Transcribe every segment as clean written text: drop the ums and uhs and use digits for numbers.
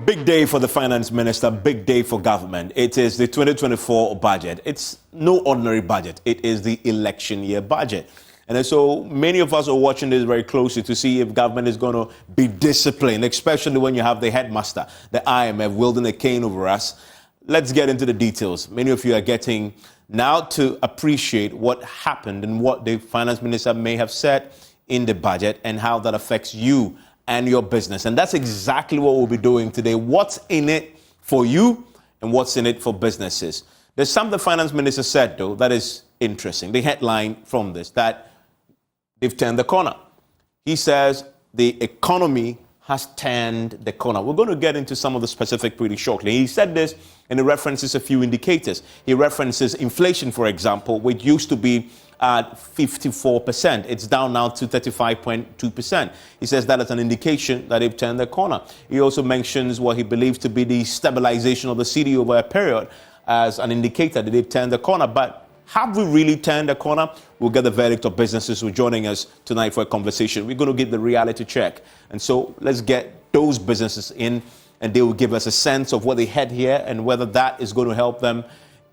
Big day for the finance minister, big day for government. It is the 2024 budget. It's no ordinary budget. It is the election year budget. And so many of us are watching this very closely to see if government is going to be disciplined, especially when you have the headmaster, the IMF, wielding a cane over us. Let's get into the details. Many of you are getting now to appreciate what happened and what the finance minister may have said in the budget and how that affects you and your business. And that's exactly what we'll be doing today. What's in it for you and what's in it for businesses? There's something the finance minister said, though, that is interesting. The headline from this, that they've turned the corner. He says the economy has turned the corner. We're going to get into some of the specific pretty shortly. He said this and he references a few indicators. He references inflation, for example, which used to be at 54%. It's down now to 35.2%. He says that is an indication that they've turned the corner. He also mentions what he believes to be the stabilization of the cedi over a period as an indicator that they've turned the corner. But have we really turned the corner? We'll get the verdict of businesses who are joining us tonight for a conversation. We're going to get the reality check. And so let's get those businesses in, and they will give us a sense of what they had here and whether that is going to help them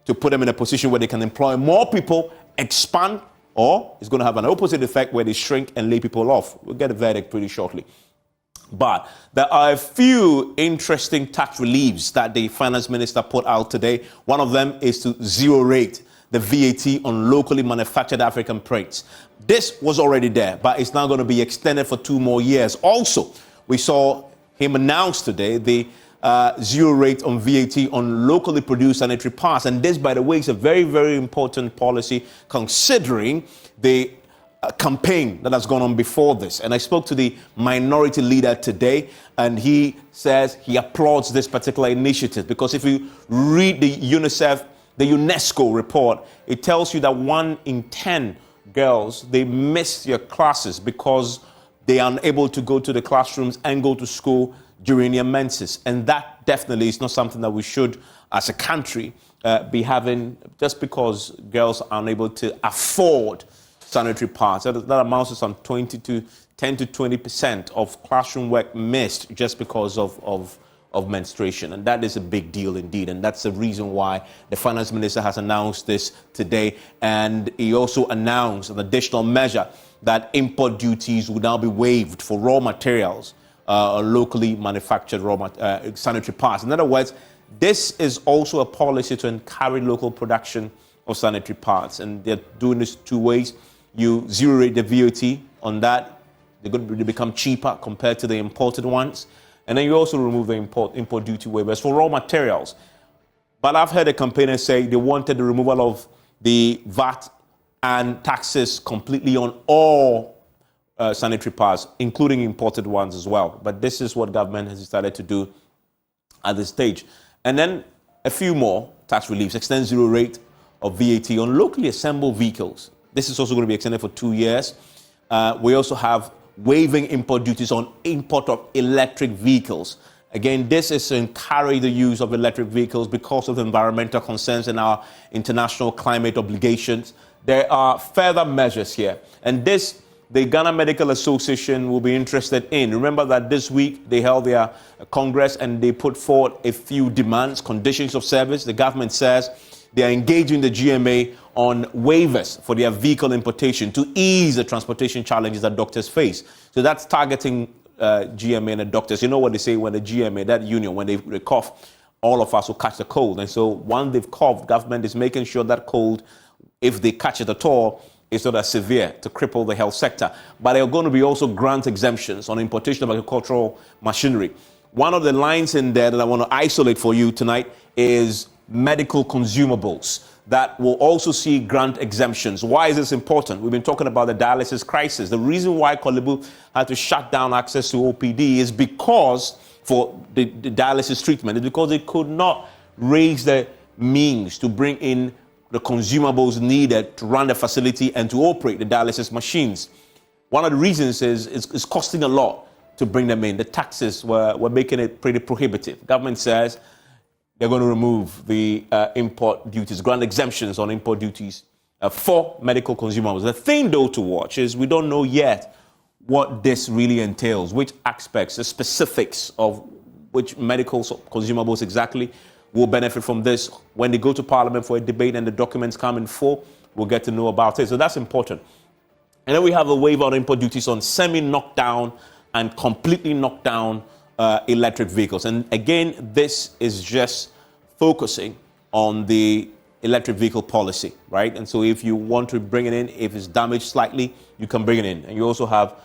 to put them in a position where they can employ more people, expand, or it's going to have an opposite effect where they shrink and lay people off. We'll get a verdict pretty shortly. But there are a few interesting tax reliefs that the finance minister put out today. One of them is to zero rate the VAT on locally manufactured African prints. This was already there, but it's now going to be extended for 2 more years. Also, we saw him announce today the zero rate on VAT on locally produced sanitary pads. And this, by the way, is a very, very important policy considering the campaign that has gone on before this. And I spoke to the minority leader today, and he says he applauds this particular initiative because if you read the UNESCO report, it tells you that 1 in 10 girls, they miss their classes because they are unable to go to the classrooms and go to school during their menses. And that definitely is not something that we should, as a country, be having just because girls are unable to afford sanitary pads. That amounts to some 10 to 20% of classroom work missed just because of menstruation. And that is a big deal indeed. And that's the reason why the finance minister has announced this today. And he also announced an additional measure that import duties will now be waived for raw materials, locally manufactured sanitary pads. In other words, this is also a policy to encourage local production of sanitary pads. And they're doing this 2 ways. You zero rate the VAT on that. They're going to become cheaper compared to the imported ones. And then you also remove the import duty waivers for raw materials. But I've heard a campaigner say they wanted the removal of the VAT and taxes completely on all sanitary pads, including imported ones as well. But this is what government has decided to do at this stage. And then a few more tax reliefs. Extend zero rate of VAT on locally assembled vehicles. This is also going to be extended for 2 years. We also have waiving import duties on import of electric vehicles. Again, this is to encourage the use of electric vehicles because of the environmental concerns and our international climate obligations. There are further measures here. And this, the Ghana Medical Association will be interested in. Remember that this week they held their Congress and they put forward a few demands, conditions of service. The government says they are engaging the GMA on waivers for their vehicle importation to ease the transportation challenges that doctors face. So that's targeting GMA and the doctors. You know what they say when the GMA, that union, when they cough, all of us will catch the cold. And so once they've coughed, government is making sure that cold, if they catch it at all, is not as severe to cripple the health sector. But there are going to be also grant exemptions on importation of agricultural machinery. One of the lines in there that I want to isolate for you tonight is medical consumables that will also see grant exemptions. Why is this important? We've been talking about the dialysis crisis. The reason why Kolebu had to shut down access to OPD is because for the dialysis treatment is because they could not raise the means to bring in the consumables needed to run the facility and to operate the dialysis machines. One of the reasons is it's costing a lot to bring them in. The taxes were making it pretty prohibitive. Government says they're going to remove the import duties, grant exemptions on import duties for medical consumables. The thing, though, to watch is we don't know yet what this really entails, which aspects, the specifics of which medical consumables exactly will benefit from this. When they go to Parliament for a debate and the documents come in full, we'll get to know about it. So that's important. And then we have a waiver on import duties on semi-knocked down and completely knocked down electric vehicles. And again, this is just focusing on the electric vehicle policy, right? And so if you want to bring it in, if it's damaged slightly, you can bring it in. And you also have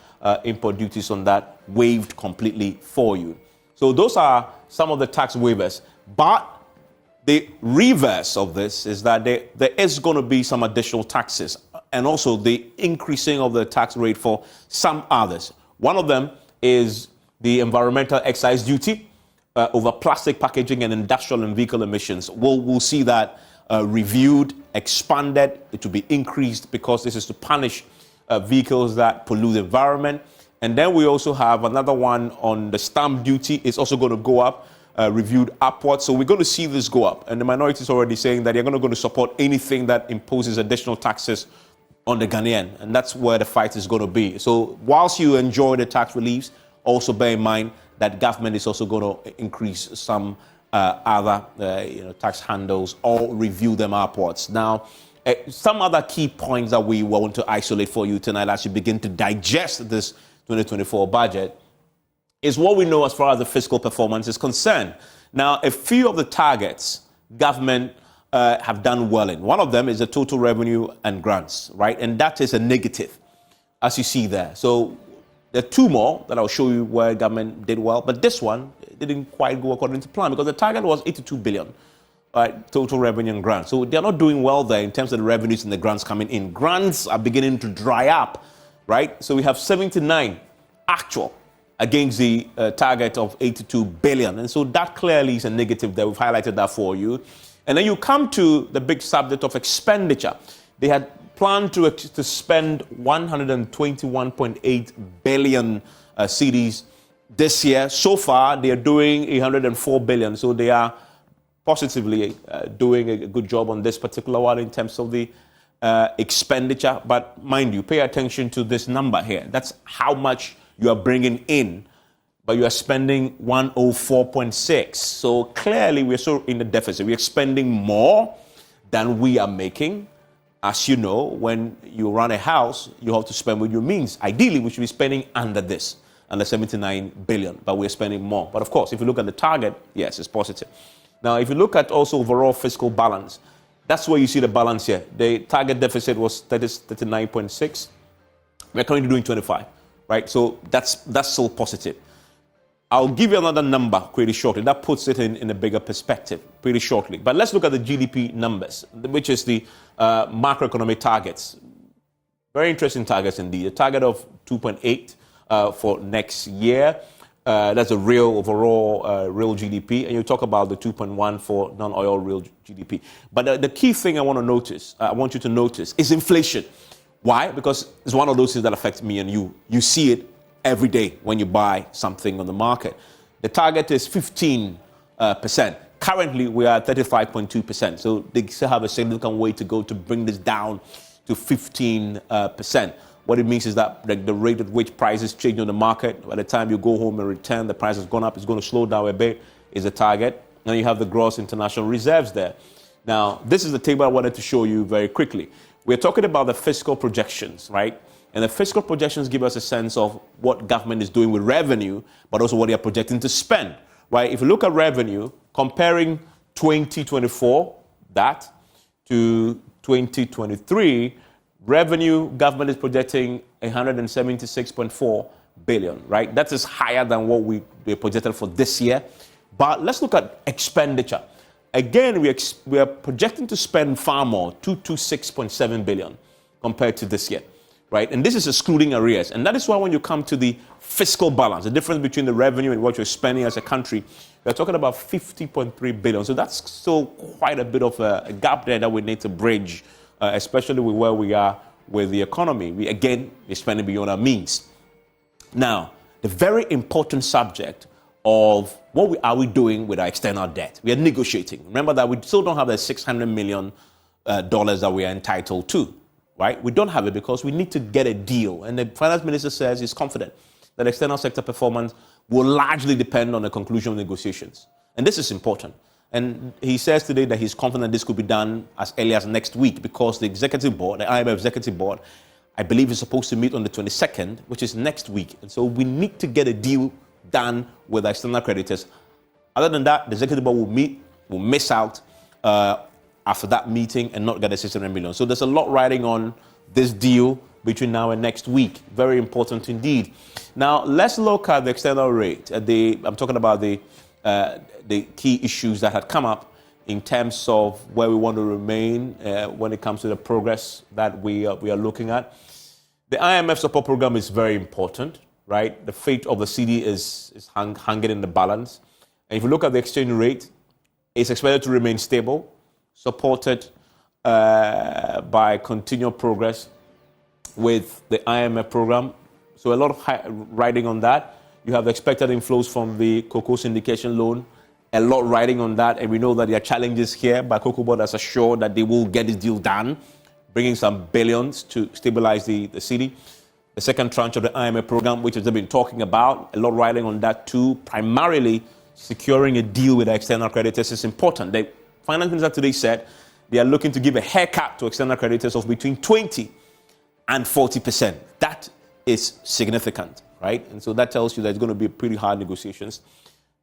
import duties on that waived completely for you. So those are some of the tax waivers. But the reverse of this is that there is going to be some additional taxes and also the increasing of the tax rate for some others. One of them is the environmental excise duty over plastic packaging and industrial and vehicle emissions. We'll see that reviewed, expanded. It will be increased because this is to punish vehicles that pollute the environment. And then we also have another one on the stamp duty. It's also going to go up, reviewed upwards. So we're going to see this go up. And the minority is already saying that they're going to support anything that imposes additional taxes on the Ghanaian. And that's where the fight is going to be. So whilst you enjoy the tax reliefs, also bear in mind that government is also going to increase some other tax handles or review them upwards. Now, some other key points that we want to isolate for you tonight as you begin to digest this 2024 budget is what we know as far as the fiscal performance is concerned. Now, a few of the targets government have done well in. One of them is the total revenue and grants, right? And that is a negative, as you see there. So there are two more that I'll show you where government did well, but this one didn't quite go according to plan because the target was 82 billion, right, total revenue and grants. So they're not doing well there in terms of the revenues and the grants coming in. Grants are beginning to dry up, right? So we have 79 actual against the target of 82 billion. And so that clearly is a negative there. We've highlighted that for you. And then you come to the big subject of expenditure. They had planned to spend 121.8 billion cedis this year. So far, they are doing 104 billion. So they are positively doing a good job on this particular one in terms of the expenditure. But mind you, pay attention to this number here. That's how much you are bringing in, but you are spending 104.6. So clearly, we're still in the deficit. We are spending more than we are making. As you know, when you run a house, you have to spend with your means. Ideally, we should be spending under this, under 79 billion, but we're spending more. But of course, if you look at the target, yes, it's positive. Now, if you look at also overall fiscal balance, that's where you see the balance here. The target deficit was 39.6. We're currently doing 25, right? So that's still positive. I'll give you another number pretty shortly. That puts it in a bigger perspective pretty shortly. But let's look at the GDP numbers, which is the macroeconomic targets. Very interesting targets indeed. A target of 2.8 for next year. That's a real overall real GDP. And you talk about the 2.1 for non-oil real GDP. But the key thing I want you to notice is inflation. Why? Because it's one of those things that affects me and you. You see it every day when you buy something on the market. The target is 15%. Currently, we are at 35.2%. So they still have a significant way to go to bring this down to 15%. What it means is that the rate at which prices change on the market, by the time you go home and return, the price has gone up, it's going to slow down a bit, is the target. And you have the gross international reserves there. Now, this is the table I wanted to show you very quickly. We're talking about the fiscal projections, right? And the fiscal projections give us a sense of what government is doing with revenue, but also what they are projecting to spend, right? If you look at revenue, comparing 2024, that, to 2023, revenue, government is projecting 176.4 billion, right? That is higher than what we projected for this year. But let's look at expenditure. Again, we are projecting to spend far more, 226.7 billion compared to this year. Right? And this is excluding arrears. And that is why when you come to the fiscal balance, the difference between the revenue and what you're spending as a country, we're talking about 50.3 billion. So that's still quite a bit of a gap there that we need to bridge, especially with where we are with the economy. We're spending beyond our means. Now, the very important subject of what are we doing with our external debt? We are negotiating. Remember that we still don't have the $600 million that we are entitled to. Right? We don't have it because we need to get a deal. And the finance minister says he's confident that external sector performance will largely depend on the conclusion of negotiations. And this is important. And he says today that he's confident this could be done as early as next week because the executive board, the IMF executive board, I believe is supposed to meet on the 22nd, which is next week. And so we need to get a deal done with our external creditors. Other than that, the executive board will miss out after that meeting and not get the 600 million. So there's a lot riding on this deal between now and next week. Very important indeed. Now, let's look at the external rate. I'm talking about the key issues that had come up in terms of where we want to remain when it comes to the progress that we are looking at. The IMF support program is very important, right? The fate of the CD is hanging in the balance. And if you look at the exchange rate, it's expected to remain stable, supported by continual progress with the IMF program. So a lot of riding on that. You have the expected inflows from the cocoa syndication loan, a lot riding on that. And we know that there are challenges here, but Cocoa Board has assured that they will get this deal done, bringing some billions to stabilize the city. The second tranche of the IMF program, which they've been talking about, a lot riding on that too. Primarily, securing a deal with the external creditors is important. The finance minister today said they are looking to give a haircut to external creditors of between 20 and 40%. That is significant, right? And so that tells you that it's going to be pretty hard negotiations.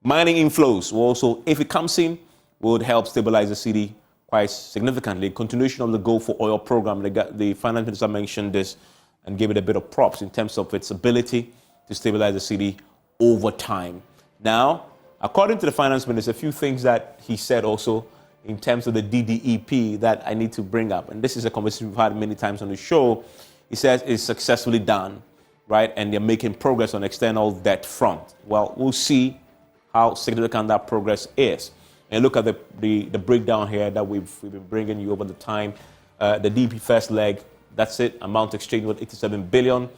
Mining inflows will also, if it comes in, would help stabilize the city quite significantly. Continuation of the Go for Oil program, the finance minister mentioned this and gave it a bit of props in terms of its ability to stabilize the city over time. Now, according to the finance minister, a few things that he said also in terms of the DDEP that I need to bring up. And this is a conversation we've had many times on the show. He says it's successfully done, right? And they're making progress on external debt front. Well, we'll see how significant that progress is. And look at the breakdown here that we've been bringing you over the time. The DP first leg, that's it. Amount exchanged with 87 billion.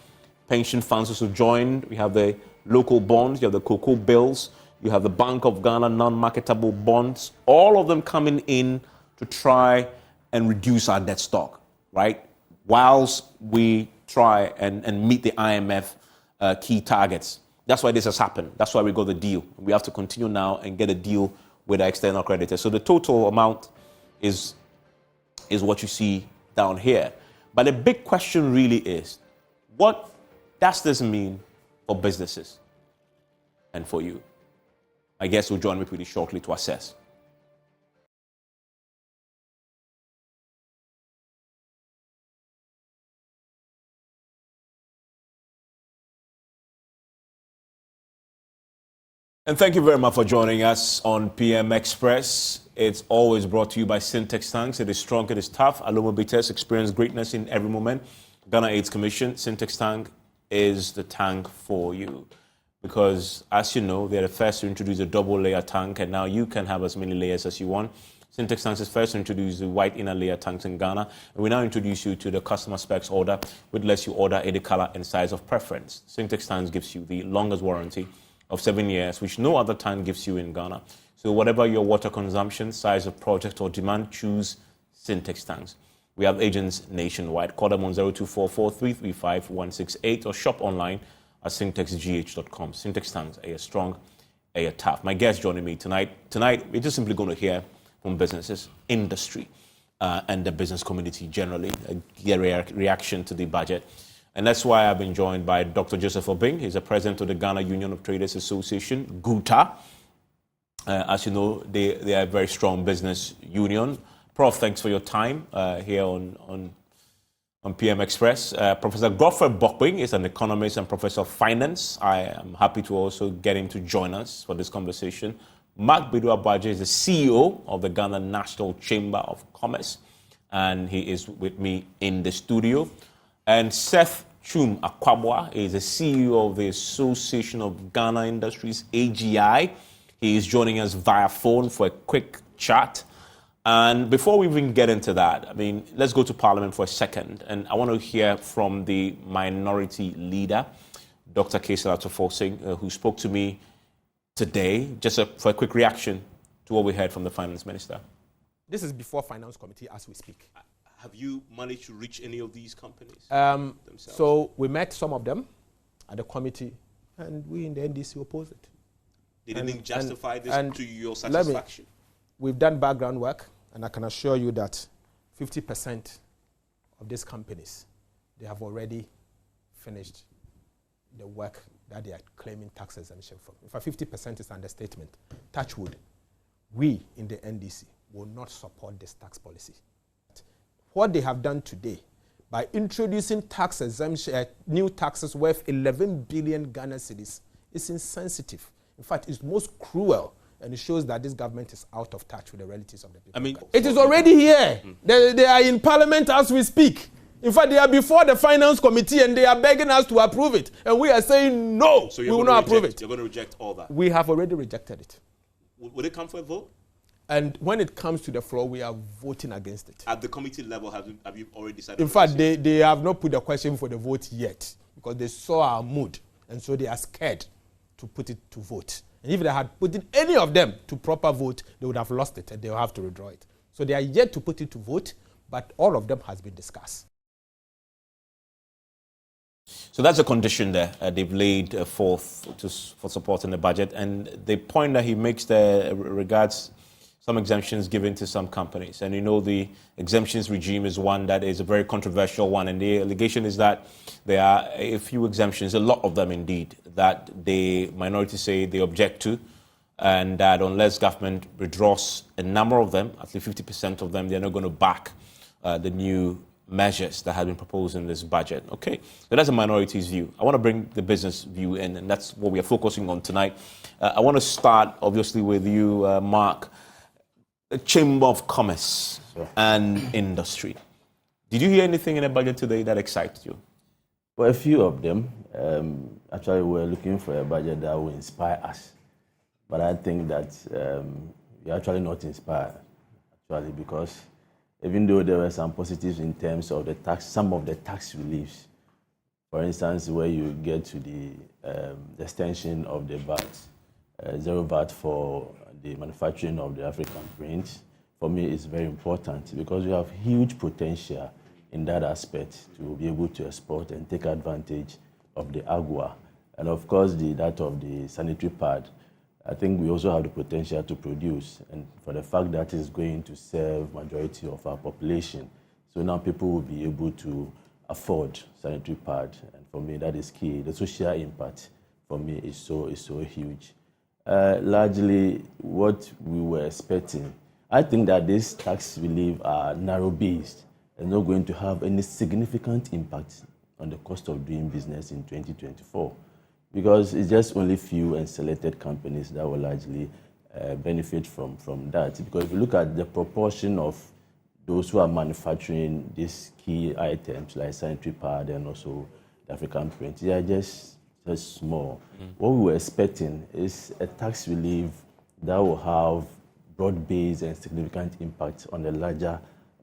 Pension funds also joined. We have the local bonds. You have the cocoa bills. You have the Bank of Ghana non-marketable bonds. All of them coming in to try and reduce our debt stock, right? Whilst we try and meet the IMF key targets. That's why this has happened. That's why we got the deal. We have to continue now and get a deal with our external creditors. So the total amount is what you see down here. But the big question really is, what does this mean for businesses and for you? I guess you'll join me pretty shortly to assess. And thank you very much for joining us on PM Express. It's always brought to you by Syntex Tanks. It is strong, it is tough. Aloma Bitters, experience greatness in every moment. Ghana AIDS Commission, Syntex Tank is the tank for you. Because, as you know, they're the first to introduce a double-layer tank, and now you can have as many layers as you want. Syntex Tanks is first to introduce the white inner layer tanks in Ghana, and we now introduce you to the customer specs order, which lets you order any color and size of preference. Syntex Tanks gives you the longest warranty of 7 years, which no other tank gives you in Ghana. So whatever your water consumption, size of project or demand, choose Syntex Tanks. We have agents nationwide. Call them on 0244 335 168 or shop online at syntexgh.com. Syntex Tanks, a strong, a tough. My guest joining me tonight. Tonight, we're just simply going to hear from businesses, industry, and the business community generally, get a reaction to the budget. And that's why I've been joined by Dr. Joseph Obing. He's the president of the Ghana Union of Traders Association, GUTA. As you know, they are a very strong business union. Prof, thanks for your time here on PM Express. Professor Godfrey Bokwing is an economist and professor of finance. I am happy to also get him to join us for this conversation. Mark Bidu-Abaje is the CEO of the Ghana National Chamber of Commerce, and he is with me in the studio. And Seth Chum Akwabwa is the CEO of the Association of Ghana Industries, AGI. He is joining us via phone for a quick chat. And before we even get into that, I mean, let's go to Parliament for a second. And I want to hear from the minority leader, Dr. Kaysel Atofo-Singh, who spoke to me today, just for a quick reaction to what we heard from the Finance Minister. This is before Finance Committee as we speak. Have you managed to reach any of these companies? So we met some of them at the committee and we in the NDC oppose it. They didn't justify this to your satisfaction? We've done background work, and I can assure you that 50% of these companies, they have already finished the work that they are claiming tax exemption from. In fact, 50% is understatement. Touch wood. We in the NDC will not support this tax policy. What they have done today, by introducing tax exemption, new taxes worth 11 billion Ghana cedis, is insensitive. In fact, it's most cruel, and it shows that this government is out of touch with the realities of the people. I mean, it is already here. They are in Parliament as we speak. In fact, they are before the Finance Committee, and they are begging us to approve it. And we are saying no, so we will not approve it. You're going to reject all that? We have already rejected it. Will it come for a vote? And when it comes to the floor, we are voting against it. At the committee level, have you already decided? In fact, they have not put the question for the vote yet, because they saw our mood, and so they are scared to put it to vote. And if they had put in any of them to proper vote, they would have lost it, and they will have to withdraw it. So they are yet to put it to vote, but all of them has been discussed. So that's a condition there they've laid forth for supporting the budget. And the point that he makes there regards some exemptions given to some companies. And you know, the exemptions regime is one that is a very controversial one. And the allegation is that there are a few exemptions, a lot of them indeed, that the minorities say they object to. And that unless government withdraws a number of them, at least 50% of them, they're not going to back the new measures that have been proposed in this budget. Okay, so that's a minority's view. I want to bring the business view in, and that's what we are focusing on tonight. I want to start, obviously, with you, Mark. The Chamber of Commerce and Industry. Did you hear anything in the budget today that excites you? Well, a few of them. Actually, we're looking for a budget that will inspire us. But I think that we're actually not inspired, actually, because even though there were some positives in terms of the tax, some of the tax reliefs, for instance, where you get to the extension of the VAT, zero VAT for the manufacturing of the African print, for me is very important because we have huge potential in that aspect to be able to export and take advantage of the agua. And of course, that of the sanitary pad, I think we also have the potential to produce, and for the fact that it's going to serve majority of our population. So now people will be able to afford sanitary pad, and for me that is key. The social impact for me is so huge. Largely what we were expecting. I think that these tax relief are narrow-based and not going to have any significant impact on the cost of doing business in 2024. Because it's just only few and selected companies that will largely benefit from that. Because if you look at the proportion of those who are manufacturing these key items like sanitary pad and also the African print, they are just small. What we were expecting is a tax relief that will have broad-based and significant impact on the larger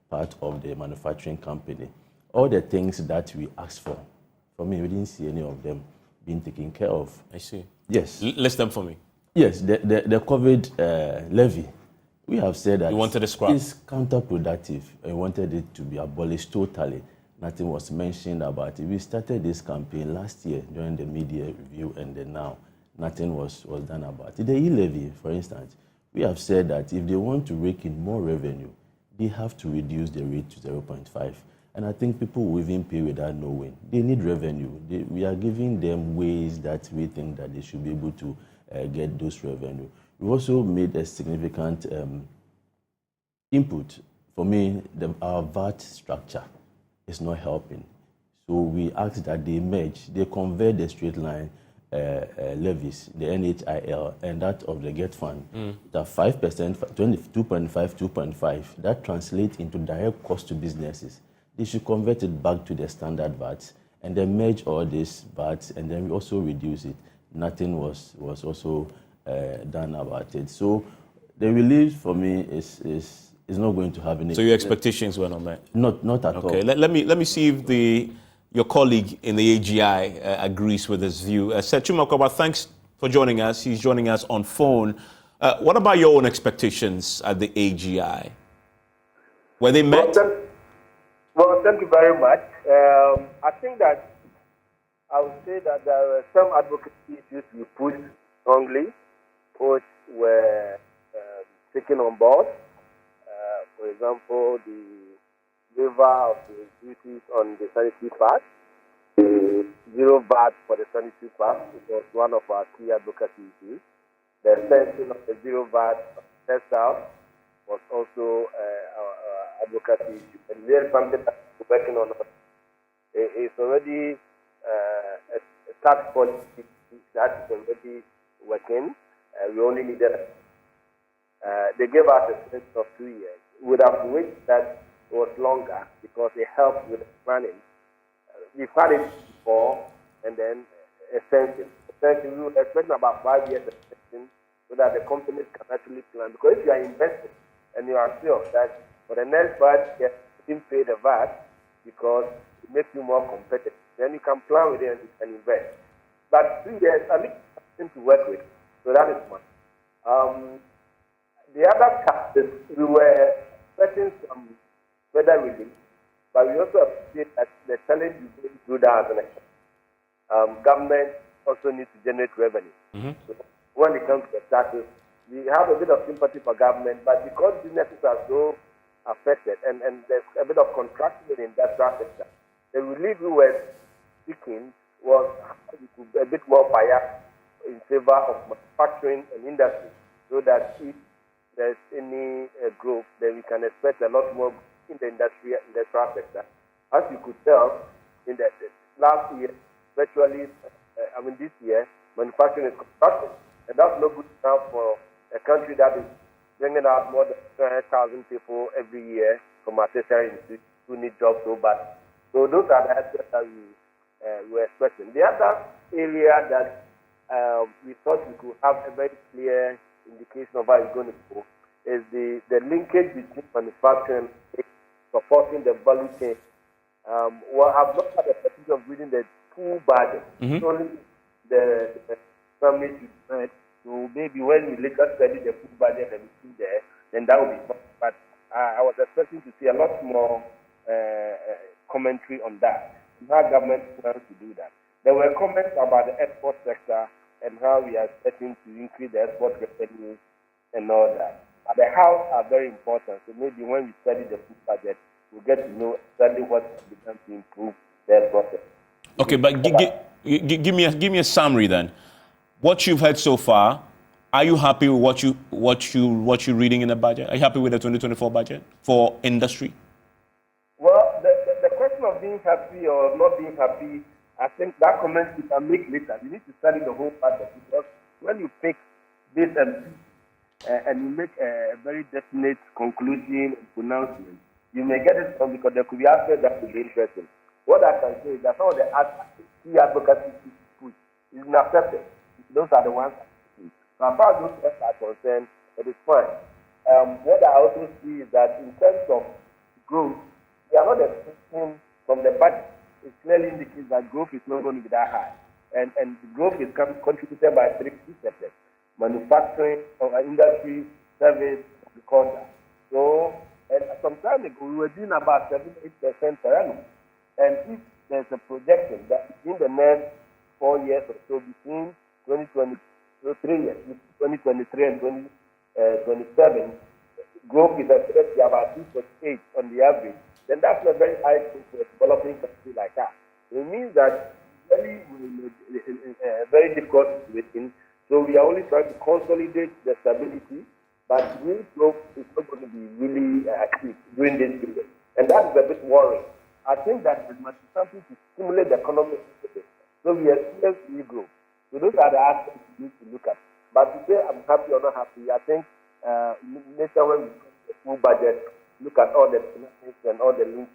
part of the manufacturing company. All the things that we asked for me, we didn't see any of them being taken care of. I see. Yes. List them for me. Yes, the COVID levy, we have said that you wanted a scrap. It's counterproductive. We wanted it to be abolished totally. Nothing was mentioned about it. We started this campaign last year during the media review, and then now nothing was done about it. The e-levy, for instance, we have said that if they want to rake in more revenue, they have to reduce the rate to 0.5. And I think people will even pay without knowing. They need revenue. We are giving them ways that we think that they should be able to get those revenue. We also made a significant input. For me, our VAT structure is not helping. So we asked that they merge, they convert the straight line levies, the NHIL, and that of the GET fund, that 5%, 2.5, 2.5, that translates into direct cost to businesses. They should convert it back to the standard VAT and then merge all these VATs, and then we also reduce it. Nothing was also done about it. So the relief for me is not going to have any. So your expectations were not met? Not at all. Okay, let me see if your colleague in the AGI agrees with this view. Setu Makwaba, thanks for joining us. He's joining us on phone. What about your own expectations at the AGI? Were they met? Well, thank you very much. I think that I would say that there were some advocacy issues we pushed strongly, which were taken on board. For example, the waiver of the duties on the sanitary pass, the zero VAT for the sanitary pass, which was one of our key advocacy issues. The extension of the zero VAT textile was also our advocacy issue. And there's something that we're working on. It's already a tax policy that is already working. We only needed they gave us a sentence of 2 years. We would have wished that it was longer because it helped with the planning. We've had it before, and then extension. Essentially, we were expecting about 5 years extension so that the companies can actually plan. Because if you are investing and you are sure that for the next 5 years you didn't pay the VAT because it makes you more competitive, then you can plan with it and you can invest. But 2 years, at least something to work with. So that is one. The other taxes, we were expecting some further relief, but we also appreciate that the challenge is going through that as an example. Government also needs to generate revenue. So when it comes to the taxes, we have a bit of sympathy for government, but because businesses are so affected and there's a bit of contraction in the industrial sector, the relief we were seeking was a bit more biased in favor of manufacturing and industry, so that if there's any growth, then we can expect a lot more in the industrial sector. As you could tell, in the last year, virtually, this year, manufacturing is constructing. And that's no good now for a country that is bringing out more than 200,000 people every year from our tertiary institutes who need jobs so bad. So those are the aspects that we were expecting. The other area that we thought we could have a very clear indication of how it's going to go is the linkage between manufacturing and supporting the value chain. Well, I've not had a opportunity of reading the full budget. It's only the summary to read. So maybe when we later study the full budget and we see there, then that will be fun. But I was expecting to see a lot more commentary on that, and how government plans to do that. There were comments about the export sector and how we are expecting to increase the export revenue and all that. But the how are very important. So maybe when we study the full budget, we'll get to know exactly what can be done to improve the export sector. Okay, but give me a summary then. What you've heard so far, are you happy with what you're reading in the budget? Are you happy with the 2024 budget for industry? Well, the question of being happy or not being happy, I think that comment you can make later. You need to study the whole budget, because when you pick this and you make a very definite conclusion and pronouncement, you may get it wrong because there could be aspects that could be interesting. What I can say is that some of the key advocacy push is inaccepted. Those are the ones. So as far as those steps are concerned, it is fine. What I also see is that in terms of growth, we are not expecting from the budget. It clearly indicates that growth is not going to be that high. And the growth is contributed by 3 key sectors: manufacturing, industry, service, agriculture. So, and some time ago, we were doing about 7-8% per annum. And if there's a projection that in the next 4 years or so, between 2023 and 2027, growth is expected to be about 2.8 on the average, then that's a very high growth for a developing country like that. It means that really a very difficult situation. So we are only trying to consolidate the stability, but real growth is not going to be really achieved during this period. And that is a bit worrying. I think that there must be something to stimulate the economy. So we experience real growth. So those are the aspects we need to look at. But to say I'm happy or not happy, I think later when we come to the full budget, look at all the finances and all the links,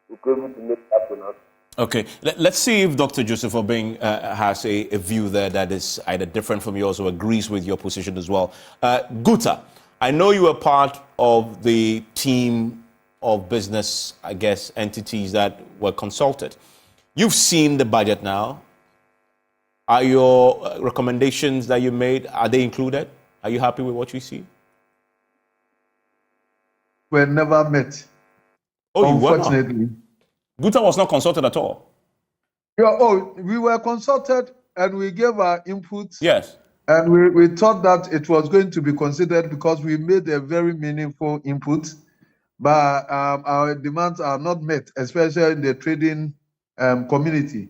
we'll be able to make that pronouncement. Okay, let's see if Dr. Joseph Obeng has a view there that is either different from yours or agrees with your position as well. Guta, I know you were part of the team of business, I guess, entities that were consulted. You've seen the budget now. Are your recommendations that you made, are they included? Are you happy with what you see? We never met. Oh, unfortunately. Guta was not consulted at all? Yeah, we were consulted and we gave our input. Yes. And we thought that it was going to be considered because we made a very meaningful input, but our demands are not met, especially in the trading community.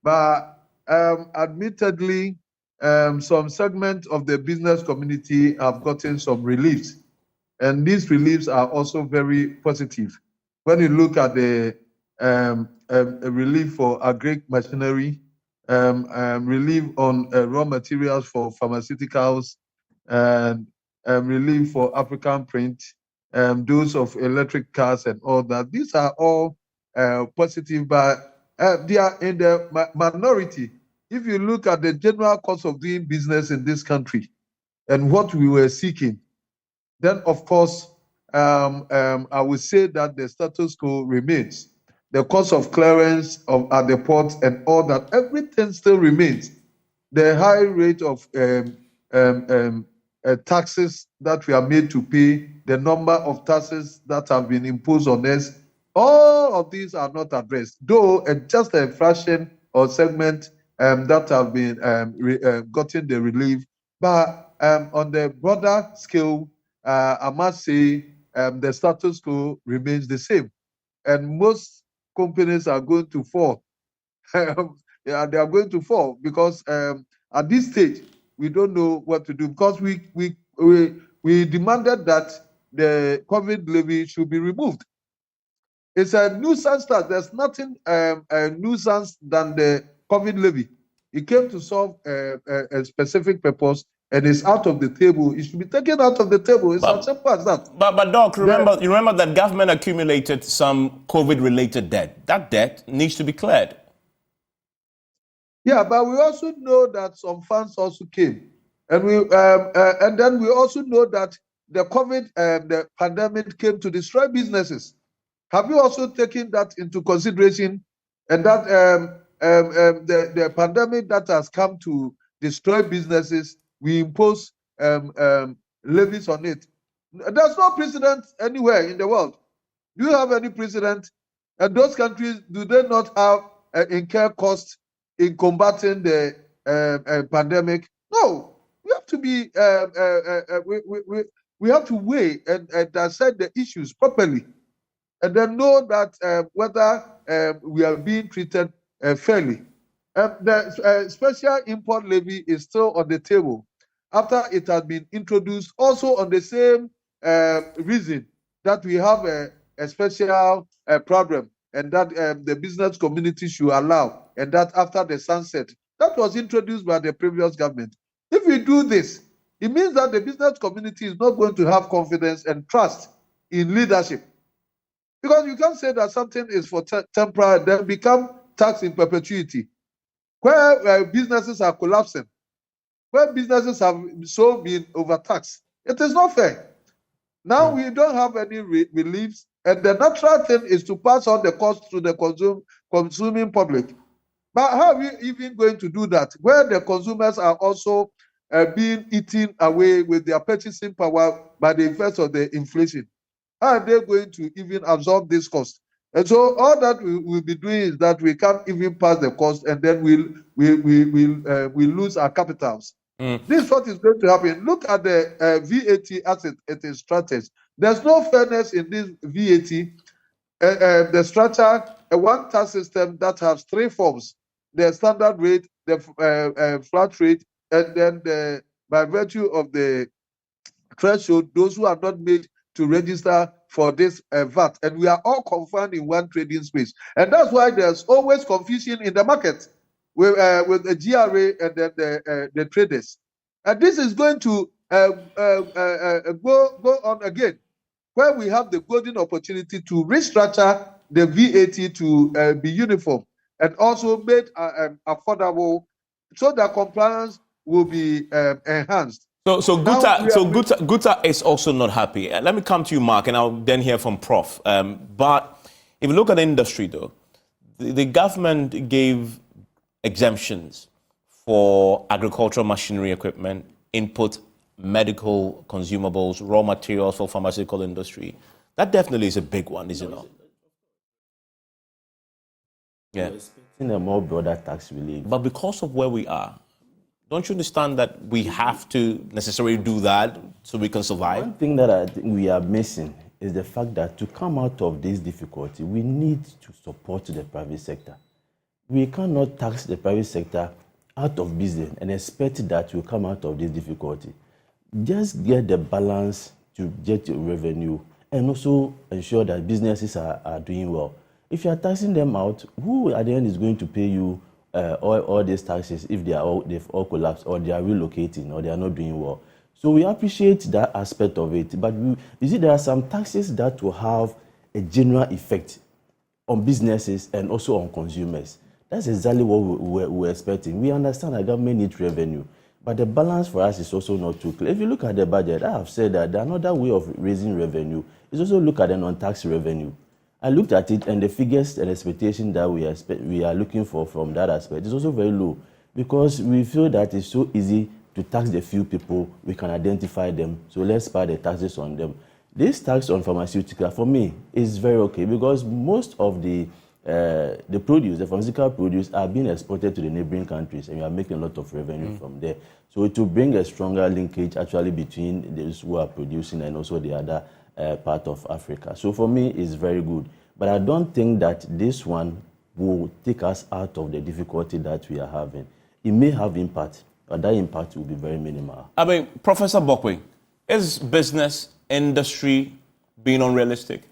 But admittedly, some segments of the business community have gotten some reliefs. And these reliefs are also very positive. When you look at the relief for agri machinery, relief on raw materials for pharmaceuticals, and relief for African print, those of electric cars and all that. These are all positive, but they are in the minority. If you look at the general cost of doing business in this country and what we were seeking, then of course, I would say that the status quo remains. The cost of clearance at the ports and all that, everything still remains. The high rate of taxes that we are made to pay, the number of taxes that have been imposed on us, all of these are not addressed, though just a fraction or segment that have been gotten the relief. But on the broader scale, I must say the status quo remains the same. And most companies are going to fall. Yeah, they are going to fall because at this stage, we don't know what to do because we demanded that the COVID levy should be removed. It's a nuisance tax. There's nothing a nuisance than the COVID levy. It came to solve a specific purpose and it's out of the table. It should be taken out of the table. It's as simple as that. But Doc, you remember that government accumulated some COVID-related debt. That debt needs to be cleared. Yeah, but we also know that some funds also came, and then we also know that the COVID, the pandemic came to destroy businesses. Have you also taken that into consideration? And that the pandemic that has come to destroy businesses, we impose levies on it. There's no precedent anywhere in the world. Do you have any precedent? And those countries, do they not have incur costs in combating the pandemic? No, we have to be we have to weigh and dissect the issues properly, and then know that whether we are being treated fairly. The special import levy is still on the table after it has been introduced, also on the same reason that we have a special problem, and that the business community should allow, and that after the sunset, that was introduced by the previous government. If we do this, it means that the business community is not going to have confidence and trust in leadership. Because you can't say that something is for temporary, then become tax in perpetuity. Where businesses are collapsing, where businesses have so been overtaxed, it is not fair. Now we don't have any reliefs, and the natural thing is to pass on the cost to the consuming public. But how are we even going to do that, where the consumers are also being eaten away with their purchasing power by the effects of the inflation? How are they going to even absorb this cost? And so all that we will be doing is that we can't even pass the cost, and then we'll lose our capitals. This is what is going to happen. Look at the VAT as it is structured. There's no fairness in this VAT. The structure, one tax system that has three forms: the standard rate, the flat rate, and then by virtue of the threshold, those who are not made to register for this VAT. And we are all confined in one trading space. And that's why there's always confusion in the market with the GRA and then the traders. And this is going to go on again, where we have the golden opportunity to restructure the VAT to be uniform and also made affordable, so that compliance will be enhanced. So Guta is also not happy. Let me come to you, Mark, and I'll then hear from Prof. But if you look at the industry, though, the government gave exemptions for agricultural machinery equipment, input, medical consumables, raw materials for pharmaceutical industry. That definitely is a big one, is it not? Yeah. In a more broader tax relief. But because of where we are, don't you understand that we have to necessarily do that so we can survive? One thing that I think we are missing is the fact that to come out of this difficulty, we need to support the private sector. We cannot tax the private sector out of business and expect that we'll come out of this difficulty. Just get the balance to get your revenue and also ensure that businesses are doing well. If you are taxing them out, who at the end is going to pay you all these taxes if they've all collapsed or they are relocating or they are not doing well? So we appreciate that aspect of it. But you see, there are some taxes that will have a general effect on businesses and also on consumers. That's exactly what we're expecting. We understand that government needs revenue, but the balance for us is also not too clear. If you look at the budget, I have said that another way of raising revenue is also look at the non-tax revenue. I looked at it, and the figures and expectation that we are looking for from that aspect is also very low, because we feel that it's so easy to tax the few people, we can identify them, so let's pay the taxes on them. This tax on pharmaceutical, for me, is very okay, because most of the produce, the pharmaceutical produce, are being exported to the neighboring countries, and we are making a lot of revenue from there. So it will bring a stronger linkage actually between those who are producing and also the other part of Africa. So for me, it's very good. But I don't think that this one will take us out of the difficulty that we are having. It may have impact, but that impact will be very minimal. I mean, Professor Bokwe, is business industry being unrealistic?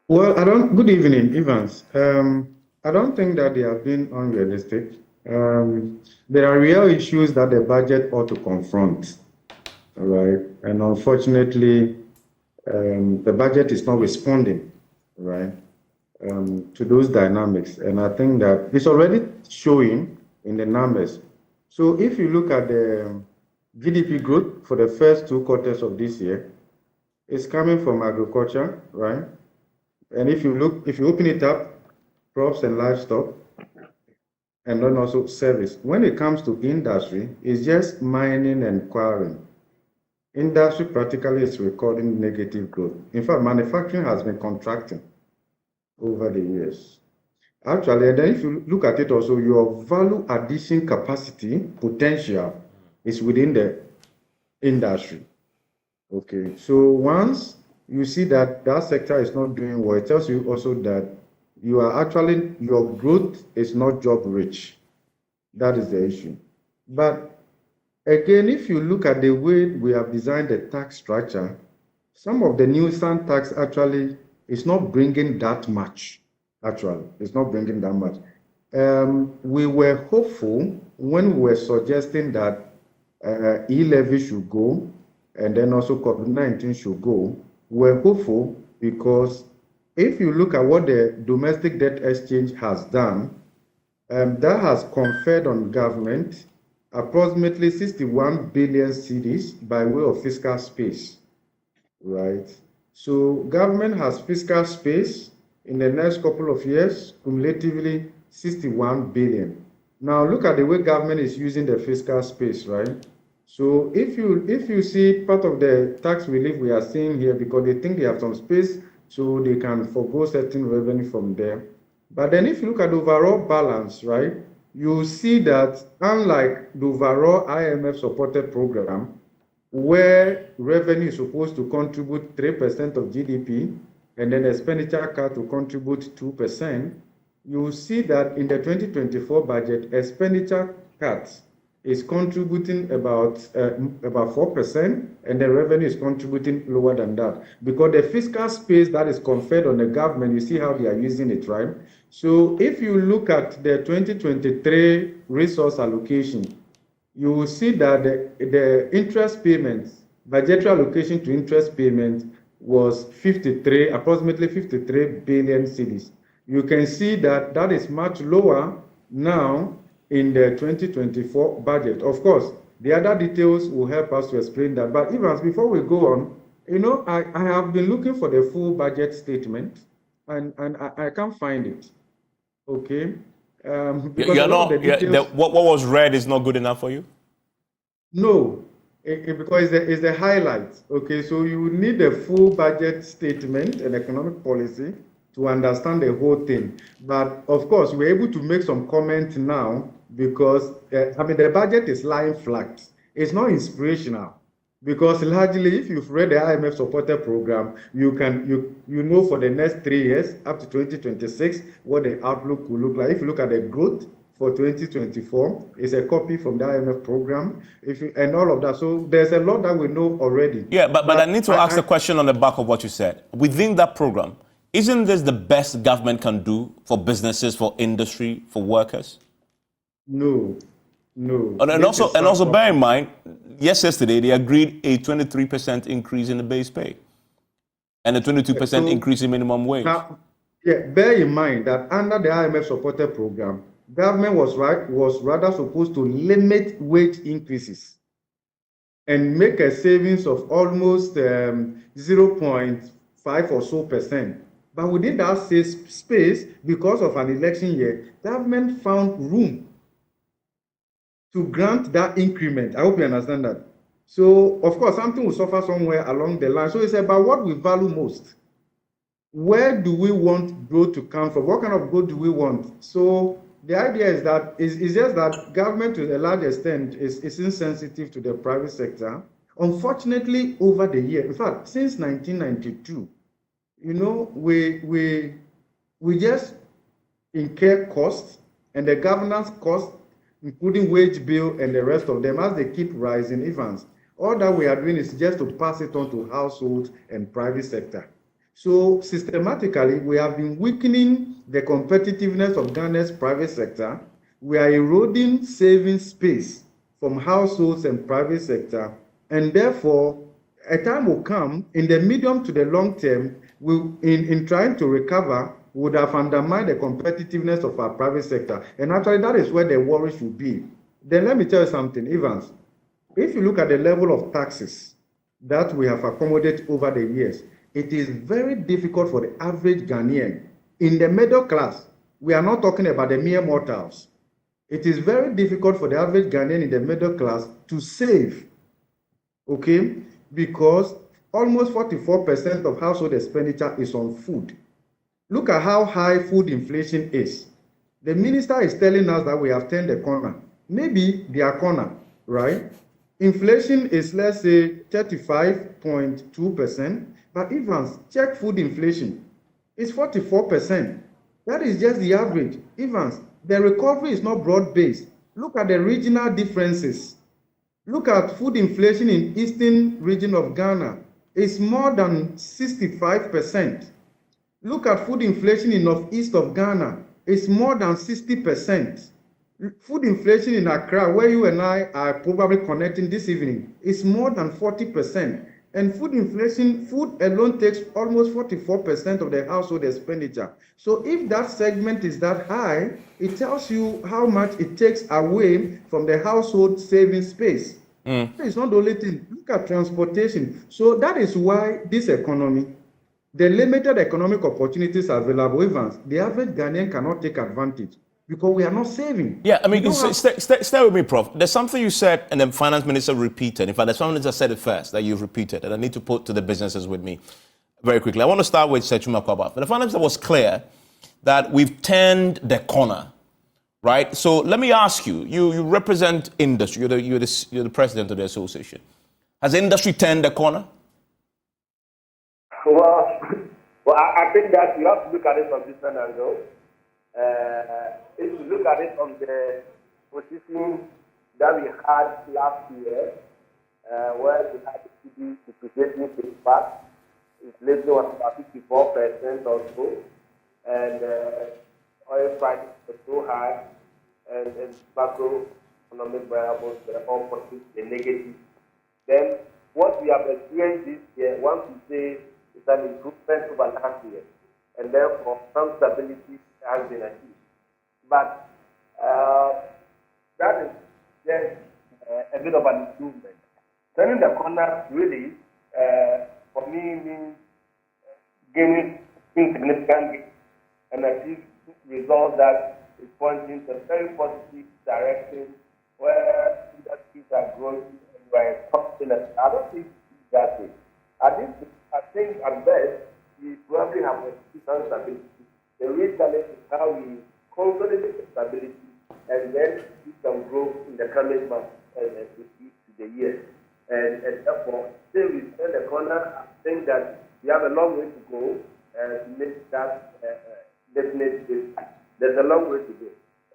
Well, good evening, Evans. I don't think that they have been unrealistic. There are real issues that the budget ought to confront. All right, and unfortunately, the budget is not responding, right, to those dynamics. And I think that it's already showing in the numbers. So if you look at the GDP growth for the first 2 quarters of this year, it's coming from agriculture, right? And if you open it up, crops and livestock, and then also service. When it comes to industry, it's just mining and quarrying. Industry practically is recording negative growth. In fact, manufacturing has been contracting over the years. Actually, and then if you look at it also, your value addition capacity potential is within the industry. Okay, so once you see that that sector is not doing well, it tells you also that your growth is not job rich. That is the issue. But again, if you look at the way we have designed the tax structure, some of the nuisance tax actually is not bringing that much. Actually, it's not bringing that much. We were hopeful when we were suggesting that e-levy should go, and then also COVID-19 should go. We're hopeful because if you look at what the domestic debt exchange has done, that has conferred on government approximately 61 billion cedis by way of fiscal space, right? So government has fiscal space in the next couple of years, cumulatively 61 billion. Now look at the way government is using the fiscal space, right? So if you see part of the tax relief we are seeing here, because they think they have some space, so they can forgo certain revenue from there. But then if you look at the overall balance, right, you see that unlike the overall IMF supported program, where revenue is supposed to contribute 3% of GDP, and then expenditure cut to contribute 2%, you see that in the 2024 budget, expenditure cuts is contributing about 4%, and the revenue is contributing lower than that. Because the fiscal space that is conferred on the government, you see how they are using it, right? So if you look at the 2023 resource allocation, you will see that the interest payments, budgetary allocation to interest payments was approximately 53 billion cedis. You can see that that is much lower now in the 2024 budget. Of course, the other details will help us to explain that. But Evans, before we go on, I have been looking for the full budget statement, and I can't find it. Okay. What was read is not good enough for you? No, because it's the highlights. Okay, so you need the full budget statement and economic policy to understand the whole thing. But of course, we're able to make some comments now because the budget is lying flat. It's not inspirational because largely, if you've read the IMF supported program, you know for the next 3 years up to 2026 what the outlook will look like. If you look at the growth for 2024, it's a copy from the IMF program, and all of that. So there's a lot that we know already. Yeah, but I need to ask the question on the back of what you said. Within that program, isn't this the best government can do for businesses, for industry, for workers? No. And also bear in mind, yesterday they agreed a 23% increase in the base pay and a 22% increase in minimum wage. Now, bear in mind that under the IMF supported program, government was rather supposed to limit wage increases and make a savings of almost 0.5 or so percent. But within that space, because of an election year, government found room to grant that increment. I hope you understand that. So, of course, something will suffer somewhere along the line. So it's about what we value most. Where do we want growth to come from? What kind of growth do we want? So the idea is that it's just that government to a large extent is insensitive to the private sector. Unfortunately, over the year, in fact, since 1992, we just incur costs, and the governance costs, including wage bill and the rest of them, as they keep rising, Evans. All that we are doing is just to pass it on to households and private sector. So systematically, we have been weakening the competitiveness of Ghana's private sector. We are eroding saving space from households and private sector, and therefore, a time will come in the medium to the long term, in trying to recover, would have undermined the competitiveness of our private sector. And actually, that is where the worry should be. Then let me tell you something, Evans. If you look at the level of taxes that we have accommodated over the years, it is very difficult for the average Ghanaian. In the middle class, we are not talking about the mere mortals. It is very difficult for the average Ghanaian in the middle class to save, okay? Because almost 44% of household expenditure is on food. Look at how high food inflation is. The minister is telling us that we have turned the corner. Maybe their corner, right? Inflation is, let's say, 35.2%, but Evans, check food inflation. It's 44%. That is just the average. Evans, the recovery is not broad-based. Look at the regional differences. Look at food inflation in eastern region of Ghana. It's more than 65%. Look at food inflation in northeast of Ghana. It's more than 60%. Food inflation in Accra, where you and I are probably connecting this evening, is more than 40%. And food inflation, food alone takes almost 44% of the household expenditure. So if that segment is that high, it tells you how much it takes away from the household saving space. It's not the only thing. Look at transportation. So that is why this economy, the limited economic opportunities available, Evans, the average Ghanaian cannot take advantage because we are not saving. Yeah, I mean, stay with me, Prof. There's something you said and the finance minister repeated. In fact, the finance minister said it first that you've repeated, and I need to put to the businesses with me very quickly. I want to start with Sechuma Kwaba. The finance minister was clear that we've turned the corner, right? So let me ask you, you represent industry, you're the president of the association. Has industry turned the corner? Well, I think that you have to look at it from different angles. If you look at it from the position that we had last year, where we had the CD depreciating impact, inflation was about 54% or so, and oil prices were so high, and macroeconomic variables were all positive and negative. Then what we have experienced this year, once we say it's an improvement over last year, and therefore some stability has been achieved. But that is just a bit of an improvement. Turning the corner really, for me, means gaining insignificant gains and achieve results that is pointing to a very positive direction where industries are growing and we're confident. I don't think it's that way. I think at best, we probably have a some stability. The real challenge is how we consolidate the stability and then see some growth in the coming months and to the year. And therefore, still we turn the corner. I think that we have a long way to go to make that definite. There's a long way to go.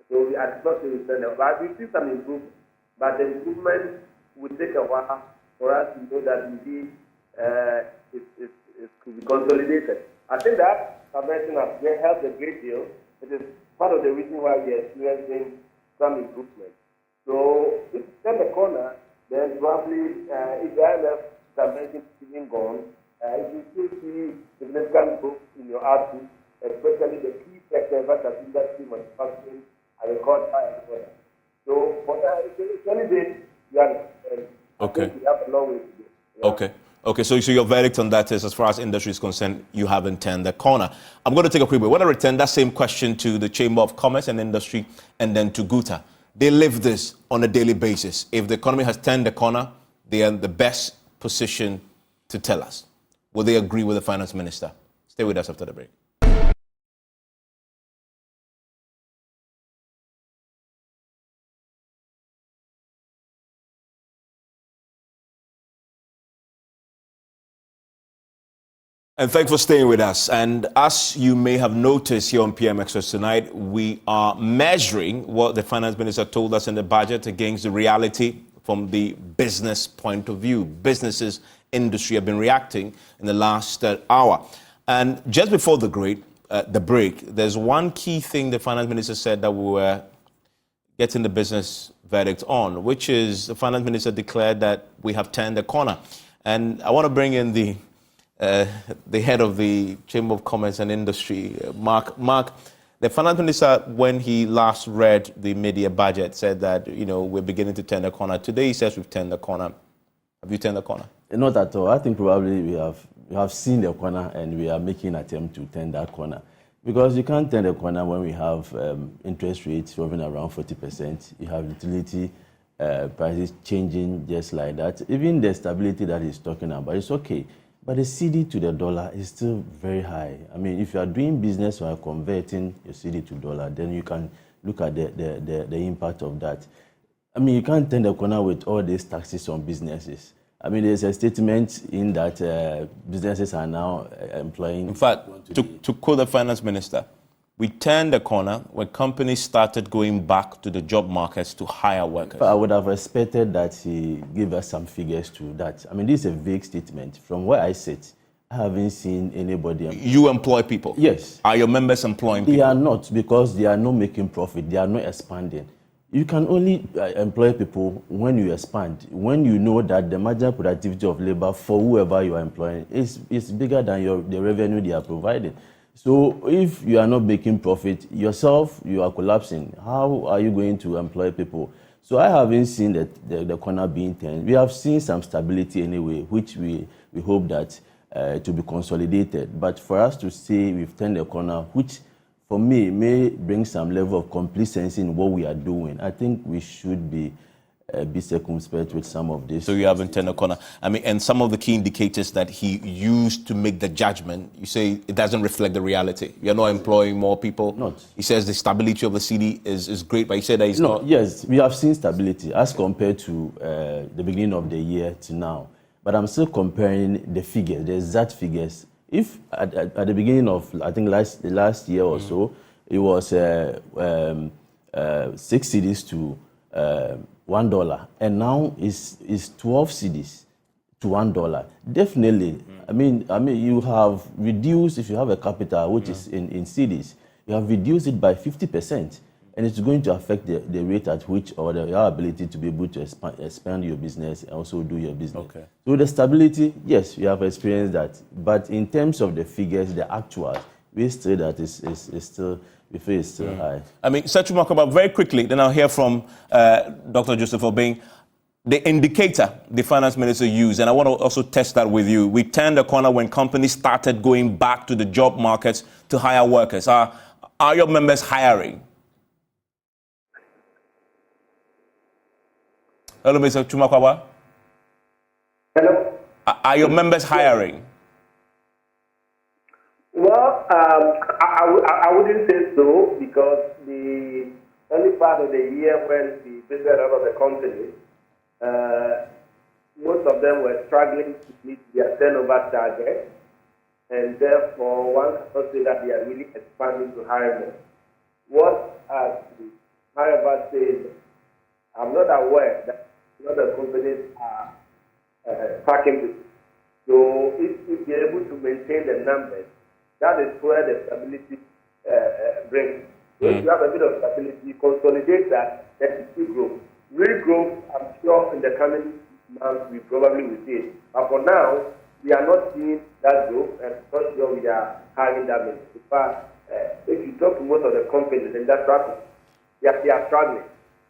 So we are not going to turn it, but we see some improvement. But the improvement will take a while for us to know that indeed it could be consolidated. I think that convention has helped a great deal. It is part of the reason why we are experiencing some improvement. So if you turn the corner, then probably if the IMF convention is even gone, if you still see significant growth in your output, especially the key sectors such as industry, manufacturing, agriculture, and other. So for that, it's only this we have a long way to go. Yeah. Okay, so your verdict on that is, as far as industry is concerned, you haven't turned the corner. I'm going to take a quick break. I want to return that same question to the Chamber of Commerce and Industry and then to Guta. They live this on a daily basis. If the economy has turned the corner, they are in the best position to tell us. Will they agree with the finance minister? Stay with us after the break. And thanks for staying with us. And as you may have noticed here on PM Express tonight, we are measuring what the finance minister told us in the budget against the reality from the business point of view. Businesses, industry have been reacting in the last hour. And just before the break, there's one key thing the finance minister said that we were getting the business verdict on, which is the finance minister declared that we have turned the corner. And I want to bring in the head of the Chamber of Commerce and Industry, Mark. Mark, the finance minister, when he last read the mid-year budget, said that, we're beginning to turn the corner. Today he says we've turned the corner. Have you turned the corner? Not at all. I think probably we have seen the corner and we are making an attempt to turn that corner. Because you can't turn the corner when we have interest rates hovering around 40%. You have utility prices changing just like that. Even the stability that he's talking about, it's okay. But the CD to the dollar is still very high. I mean, if you are doing business or converting your CD to dollar, then you can look at the impact of that. I mean, you can't turn the corner with all these taxes on businesses. I mean, there's a statement in that businesses are now employing... In fact, to quote the finance minister, we turned the corner when companies started going back to the job markets to hire workers. I would have expected that he gave us some figures to that. I mean, this is a vague statement. From where I sit, I haven't seen anybody... You employ people? Yes. Are your members employing people? They are not, because they are not making profit. They are not expanding. You can only employ people when you expand, when you know that the marginal productivity of labor for whoever you are employing is bigger than the revenue they are providing. So if you are not making profit yourself, you are collapsing. How are you going to employ people? So I haven't seen the corner being turned. We have seen some stability anyway, which we hope that to be consolidated. But for us to say we've turned the corner, which for me may bring some level of complacency in what we are doing, I think we should be circumspect with some of this. So you haven't turned a corner. I mean, and some of the key indicators that he used to make the judgment, you say it doesn't reflect the reality. You're not employing more people. Not. He says the stability of the CD is great, but he said that it's not. Yes, we have seen stability as compared to the beginning of the year to now. But I'm still comparing the figures, the exact figures. If at the beginning of, I think last year or so, it was 6 cedis to $1, and now is 12 cedis to $1. Definitely, I mean, you have reduced, if you have a capital which is in cedis, you have reduced it by 50%, and it's going to affect the rate at which, or your ability to be able to expand your business and also do your business. Okay. So the stability, yes, we have experienced that, but in terms of the figures, the actual, we still that is still. We feel it's still high. I mean, Sechu Makaba, very quickly, then I'll hear from Dr. Joseph Obeng. The indicator the finance minister used, and I want to also test that with you. We turned the corner when companies started going back to the job markets to hire workers. Are your members hiring? Hello, Mr. Chumakwa. Hello? Are your members hiring? Well, I wouldn't say so, because the early part of the year when we visited a lot of the companies, most of them were struggling to meet their turnover target, and therefore one cannot say that they are really expanding to hire more. What I however say is, I'm not aware that other companies are packing this. So if they're able to maintain the numbers, that is where the stability brings. So if you have a bit of stability, consolidate that, then you grow. Real growth, I'm sure in the coming months we probably will see it. But for now, we are not seeing that growth, and not sure we are having that many. In fact, if you talk to most of the companies in that struggling, they are struggling.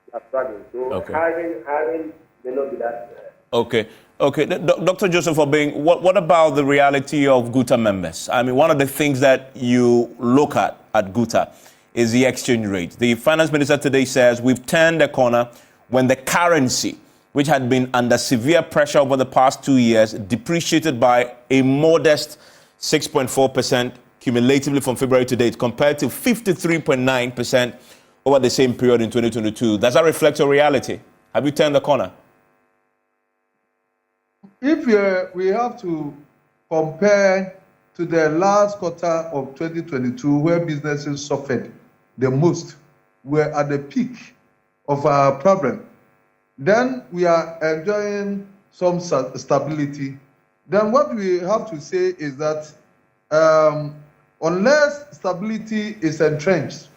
They are struggling. So hiring may not be that. Okay. Dr. Joseph Obeng, what about the reality of GUTA members? I mean, one of the things that you look at GUTA is the exchange rate. The finance minister today says we've turned the corner when the currency, which had been under severe pressure over the past 2 years, depreciated by a modest 6.4% cumulatively from February to date, compared to 53.9% over the same period in 2022. Does that reflect your reality? Have you turned the corner? If we have to compare to the last quarter of 2022, where businesses suffered the most, we're at the peak of our problem. Then we are enjoying some stability. Then what we have to say is that unless stability is entrenched,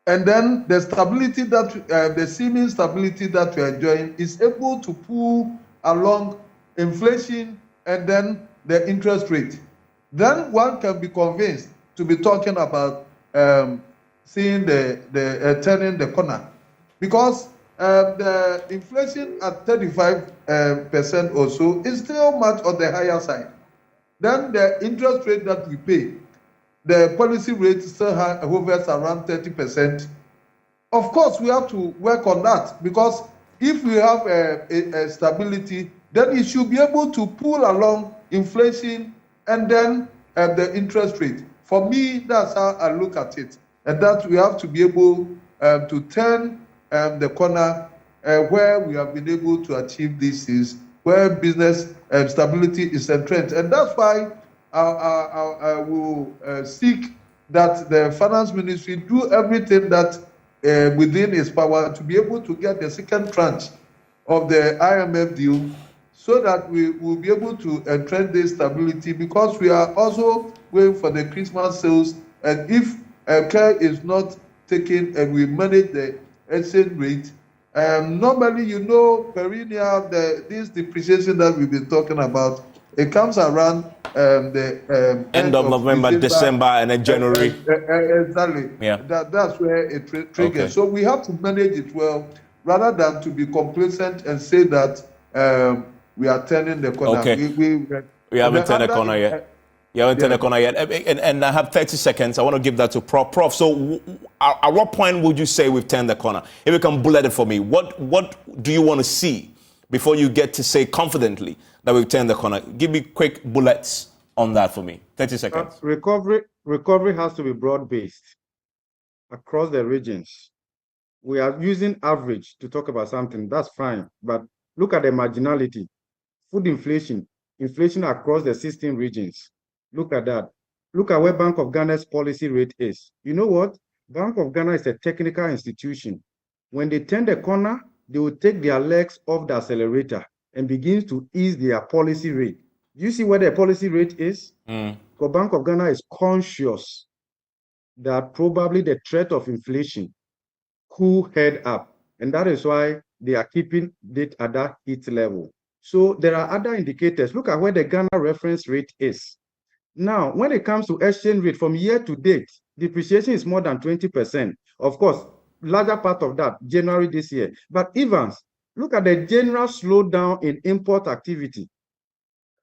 and then the stability that the seeming stability that we are enjoying is able to pull along inflation and then the interest rate, then one can be convinced to be talking about seeing the turning the corner, because the inflation at 35% or so is still much on the higher side. Then the interest rate that we pay, the policy rate still hovers around 30%. Of course, we have to work on that, because if we have a stability, then it should be able to pull along inflation and then the interest rate. For me, that's how I look at it, and that we have to be able to turn the corner where we have been able to achieve this is where business stability is entrenched. And that's why I will seek that the finance ministry do everything that within its power to be able to get the second tranche of the IMF deal, so that we will be able to entrench this stability, because we are also going for the Christmas sales. And if care is not taken and we manage the exchange rate, normally, perennial, this depreciation that we've been talking about, it comes around the end of November, December, and then January. Exactly. Yeah. That's where it triggers. Okay. So we have to manage it well, rather than to be complacent and say that we are turning the corner. Okay. We haven't turned the corner yet. You haven't turned the corner yet. And I have 30 seconds. I want to give that to Prof. Prof, so at what point would you say we've turned the corner? If you can bullet it for me, what do you want to see before you get to say confidently that we've turned the corner? Give me quick bullets on that for me. 30 seconds. Recovery has to be broad-based across the regions. We are using average to talk about something. That's fine. But look at the marginality. Food inflation across the 16 regions. Look at that. Look at where Bank of Ghana's policy rate is. You know what? Bank of Ghana is a technical institution. When they turn the corner, they will take their legs off the accelerator and begin to ease their policy rate. You see where the policy rate is? Because Bank of Ghana is conscious that probably the threat of inflation could head up. And that is why they are keeping it at that heat level. So there are other indicators. Look at where the Ghana reference rate is. Now, when it comes to exchange rate from year to date, depreciation is more than 20%. Of course, larger part of that, January this year. But Evans, look at the general slowdown in import activity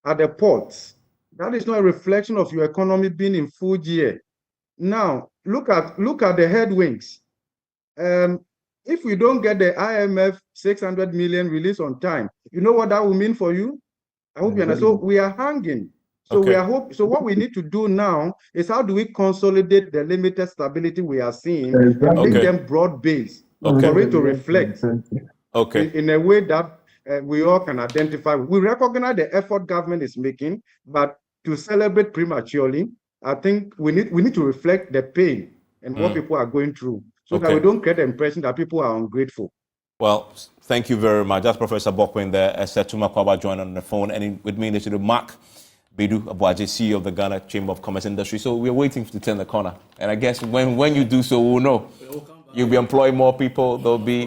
at the ports. That is not a reflection of your economy being in full gear. Now, look at the headwinds. If we don't get the IMF 600 million release on time, you know what that will mean for you? I hope you understand. So we are hanging So Okay. So what we need to do now is how do we consolidate the limited stability we are seeing and make Okay. them broad-based Okay. for it to reflect Okay. in a way that we all can identify. We recognize the effort government is making, but to celebrate prematurely, I think we need to reflect the pain and what people are going through, so that we don't create the impression that people are ungrateful. Well, thank you very much. That's Professor Bokwin there. Setuma Kwaba joined on the phone, and with me in the Mark Bedu Abuaje, CEO of the Ghana Chamber of Commerce Industry. So we're waiting to turn the corner, and I guess when you do so, we'll know. You'll be employing more people. There'll be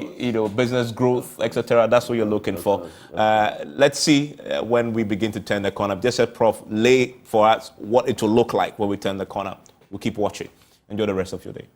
business growth, etc. That's what you're looking for. Let's see when we begin to turn the corner. Just said Prof, lay for us what it will look like when we turn the corner. We'll keep watching. Enjoy the rest of your day.